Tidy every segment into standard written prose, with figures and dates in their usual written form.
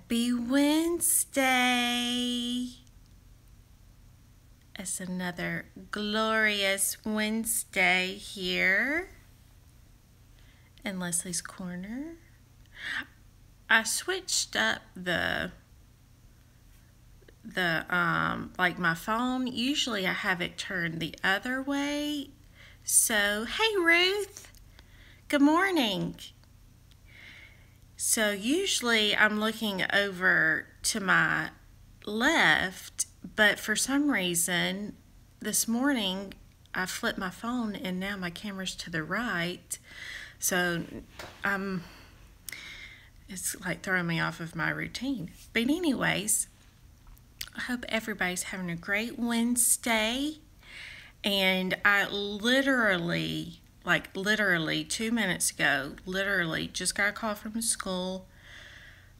Happy Wednesday! It's another glorious Wednesday here in Leslie's Corner. I switched up like my phone. Usually I have it turned the other way. So, hey Ruth, good morning. So usually I'm looking over to my left, but for some reason this morning I flipped my phone and now my camera's to the right. So it's like throwing me off of my routine. But anyways, I hope everybody's having a great Wednesday. And I literally 2 minutes ago, just got a call from the school,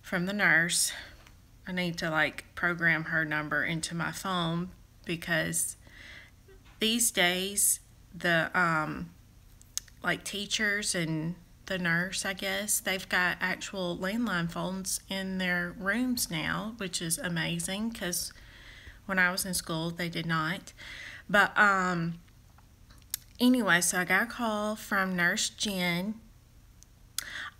from the nurse. I need to program her number into my phone because these days the teachers and the nurse, I guess, they've got actual landline phones in their rooms now, which is amazing because when I was in school they did not. But anyway, so I got a call from Nurse Jen.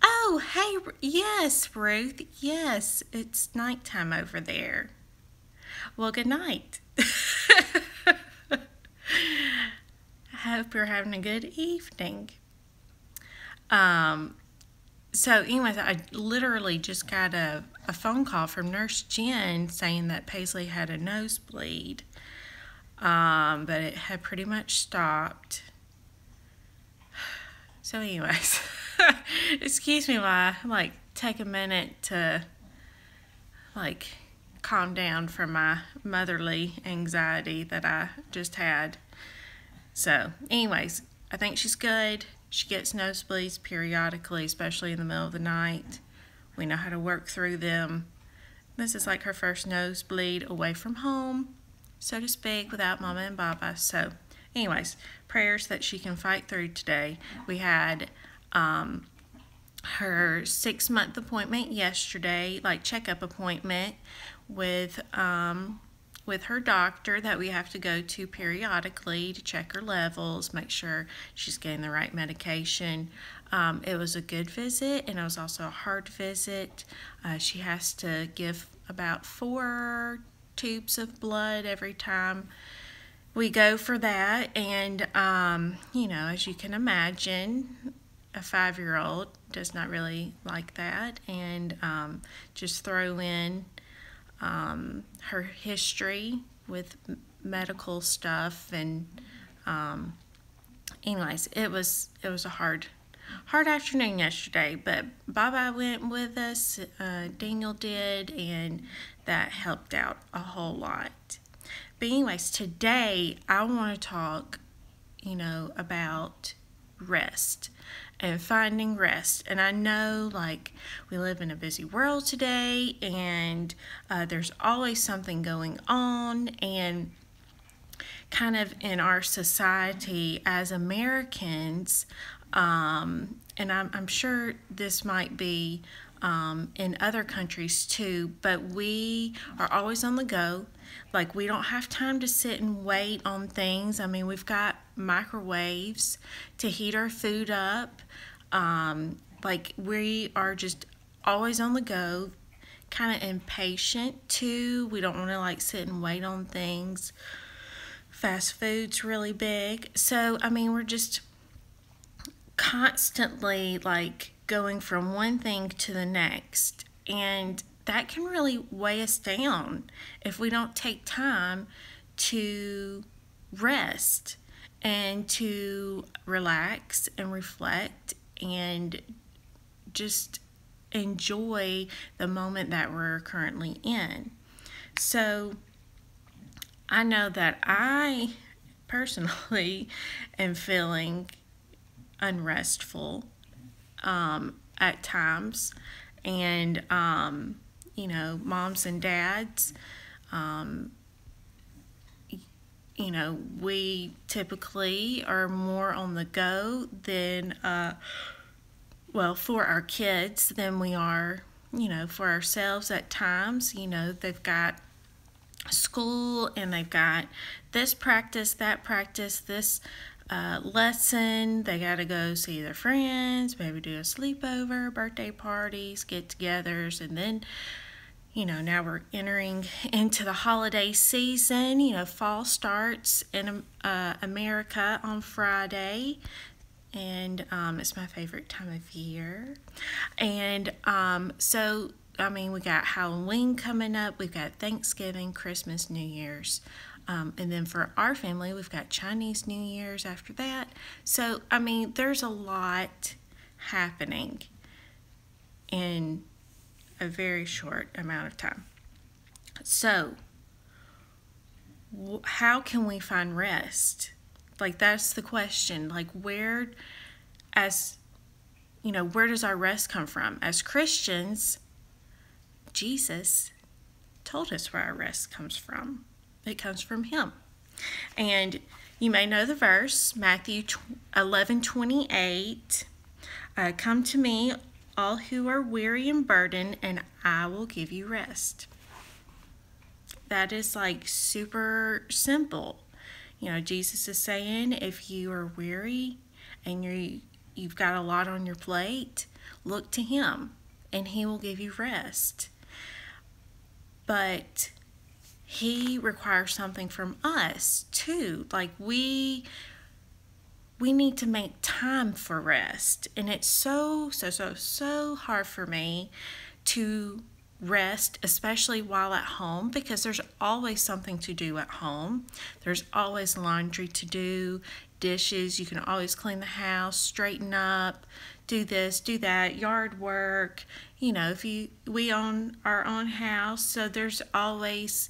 Oh, hey, yes, Ruth. Yes, it's nighttime over there. Well, good night. I hope you're having a good evening. So anyways, I literally just got a phone call from Nurse Jen saying that Paisley had a nosebleed. But it had pretty much stopped. So anyways, excuse me while I take a minute to calm down from my motherly anxiety that I just had. So anyways, I think she's good. She gets nosebleeds periodically, especially in the middle of the night. We know how to work through them. This is like her first nosebleed away from home, so to speak, without Mama and Baba. So anyways, prayers that she can fight through today. We had her 6-month appointment yesterday, checkup appointment with her doctor that we have to go to periodically to check her levels, make sure she's getting the right medication. It was a good visit, and it was also a hard visit. She has to give about 4 tubes of blood every time we go for that. And as you can imagine, a 5-year-old does not really like that. And just throw in her history with medical stuff. And anyways, it was a hard afternoon yesterday, but Baba went with us, Daniel did, and that helped out a whole lot. But anyways, today I want to talk, about rest and finding rest. And I know we live in a busy world today, and there's always something going on, and kind of in our society as Americans, and I'm sure this might be in other countries too, but we are always on the go. We don't have time to sit and wait on things. I mean, we've got microwaves to heat our food up. We are just always on the go, kind of impatient too. We don't want to sit and wait on things. Fast food's really big. So, I mean, we're just constantly going from one thing to the next, and that can really weigh us down if we don't take time to rest and to relax and reflect and just enjoy the moment that we're currently in. So I know that I personally am feeling unrestful at times, and moms and dads, we typically are more on the go than for our kids than we are for ourselves at times. They've got school and they've got this practice, that practice, this lesson. They got to go see their friends, maybe do a sleepover, birthday parties, get-togethers, and then now we're entering into the holiday season. Fall starts in America on Friday, and it's my favorite time of year. And so, we got Halloween coming up, we've got Thanksgiving, Christmas, New Year's. And then for our family, we've got Chinese New Year's after that. So, there's a lot happening in a very short amount of time. So, how can we find rest? That's the question. Where does our rest come from? As Christians, Jesus told us where our rest comes from. It comes from Him. And you may know the verse, Matthew 11:28. Come to me, all who are weary and burdened, and I will give you rest. That is super simple. Jesus is saying, if you are weary and you've got a lot on your plate, look to Him and He will give you rest. But He requires something from us too. We need to make time for rest. And it's so hard for me to rest, especially while at home, because there's always something to do at home. There's always laundry to do, dishes. You can always clean the house, straighten up, do this, do that, yard work. We own our own house, so there's always,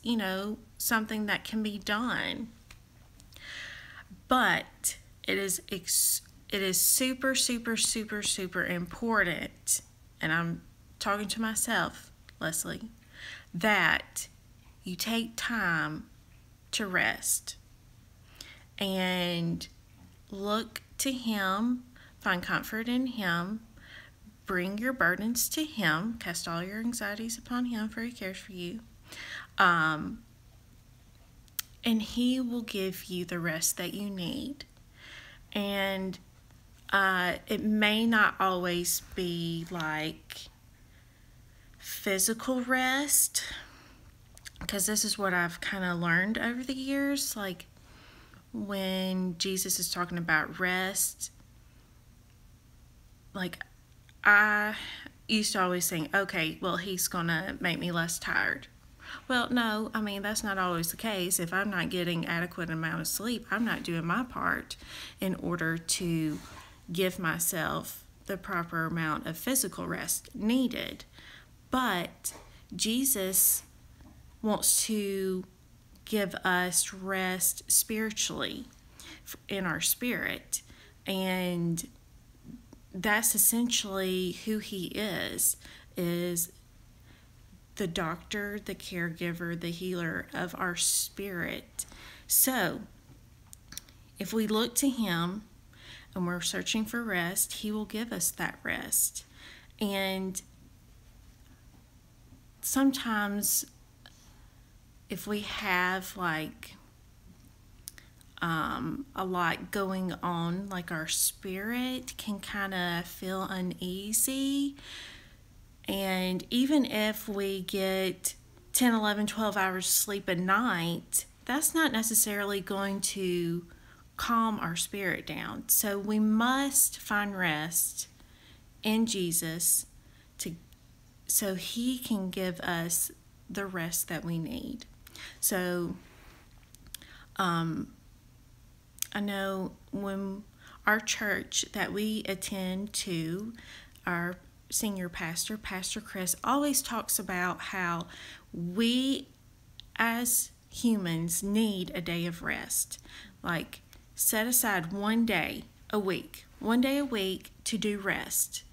something that can be done. But it is super important, and I'm talking to myself, Leslie, that you take time to rest and look to Him, find comfort in Him, bring your burdens to Him, cast all your anxieties upon Him, for He cares for you. And He will give you the rest that you need. And it may not always be physical rest, because this is what I've kind of learned over the years. When Jesus is talking about rest, I used to always think, okay, well, He's gonna make me less tired. Well, no, that's not always the case. If I'm not getting adequate amount of sleep, I'm not doing my part in order to give myself the proper amount of physical rest needed. But Jesus wants to give us rest spiritually in our spirit. And that's essentially who He is the doctor, the caregiver, the healer of our spirit. So, if we look to Him and we're searching for rest, He will give us that rest. And sometimes if we have a lot going on, our spirit can kind of feel uneasy. And even if we get 10, 11, 12 hours sleep a night, that's not necessarily going to calm our spirit down. So we must find rest in Jesus so He can give us the rest that we need. So I know when our church that we attend to, our senior pastor, Pastor Chris, always talks about how we as humans need a day of rest. Set aside one day a week to do rest.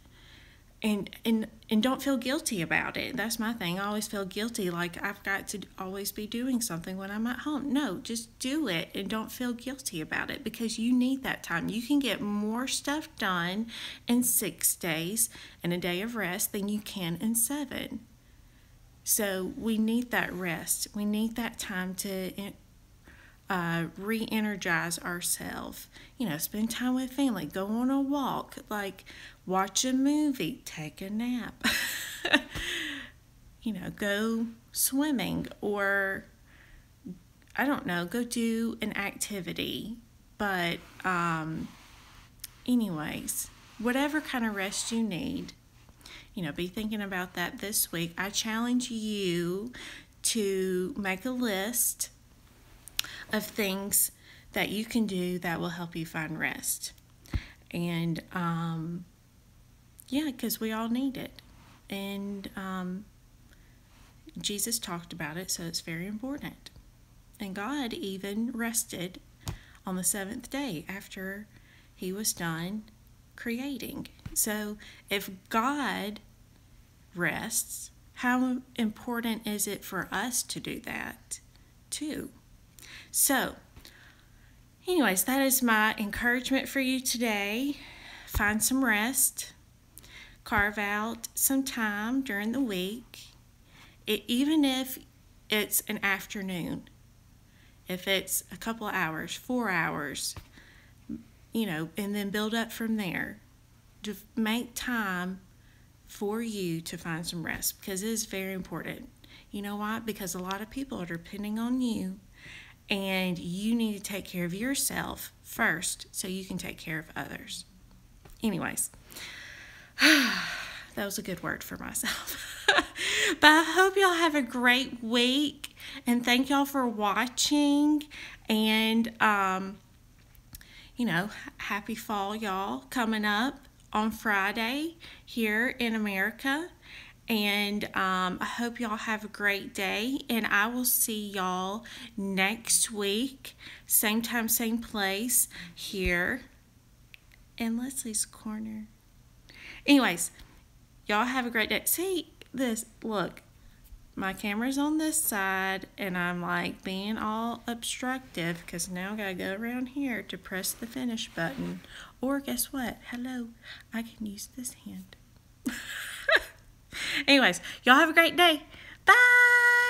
and don't feel guilty about it. That's my thing. I always feel guilty, like I've got to always be doing something when I'm at home. No, just do it and don't feel guilty about it, because you need that time. You can get more stuff done in 6 days and a day of rest than you can in 7. So we need that rest. We need that time to re-energize ourselves. Spend time with family, go on a walk, like watch a movie, take a nap, go swimming, or I don't know, go do an activity. But anyways, whatever kind of rest you need, be thinking about that this week. I challenge you to make a list of things that you can do that will help you find rest. And because we all need it. And Jesus talked about it, so it's very important. And God even rested on the 7th day after he was done creating. So if God rests, how important is it for us to do that too? So, anyways, that is my encouragement for you today. Find some rest. Carve out some time during the week. Even if it's an afternoon, if it's a couple of hours, 4 hours, and then build up from there. To make time for you to find some rest, because it is very important. You know why? Because a lot of people are depending on you, and you need to take care of yourself first so you can take care of others. Anyways, that was a good word for myself. But I hope y'all have a great week, and thank y'all for watching. And happy fall, y'all, coming up on Friday here in America. And I hope y'all have a great day, and I will see y'all next week, same time, same place, here in Leslie's Corner. Anyways, y'all have a great day. See this, look, my camera's on this side, and I'm like being all obstructive because now I gotta go around here to press the finish button. Or guess what? Hello, I can use this hand. Anyways, y'all have a great day. Bye.